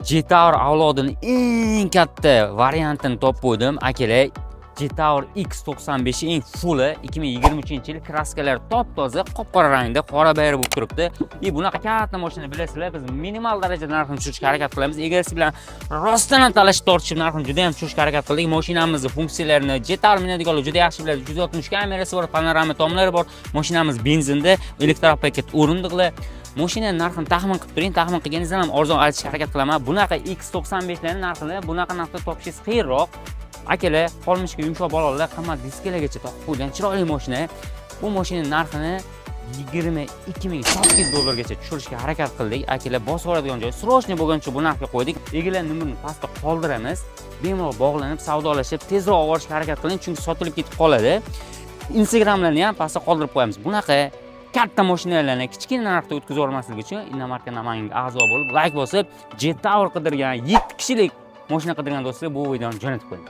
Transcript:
G-Tower avlodining eng katta variantini topib qo'ydim, akalar. G-Tower X95 eng fulli 2023-yil kraskalar top-toza qop-qora rangda qora bayra bo'lib turibdi. Bunaqa katta mashina bilasizlar, biz minimal darajada narxini tushirishga harakat qilamiz. Egasi bilan rostdan talashib tortishib narxini juda ham tushirishga harakat qildik. Mashinamizning funksiyalarini G-Tower minadiganlar juda yaxshi biladi. 160 kamerasi bor, panorama tomlari bor. Mashinamiz benzinda, elektropaket o'rindiqli. Mashina narxini taxmin qilib turing, taxmin qilganingizdan ham arzon aytishga harakat qilaman. Bunaqa X95 larning narxini bunaqa narxda topishingiz qiyinroq. Akalar, qolmishga yumshoq balolar qimmat diskalargacha topib qo'ygan chiroyli mashina. Bu mashinaning narxini 22 ming $8 tushirishga harakat qildik. Akalar, bosib oladigan joy srochniy bo'lgancha bu narxga qo'ydik. Egalar numerini pastda qoldiramiz. Bemalol bog'lanib, savdolashib, tezroq olishga harakat qiling, chunki sotilib ketib qoladi. Instagramlarni ham pastda qoldirib qo'yamiz. Bunaqa katta mashinalarni kichkina narxda o'tkazib olmaslik uchun Innomarka Namangan a'zo bo'lib, like bosib, G-Tower qidirgan 7 kishilik mashina qidirgan do'stlar bu videoni jo'natib qo'ying.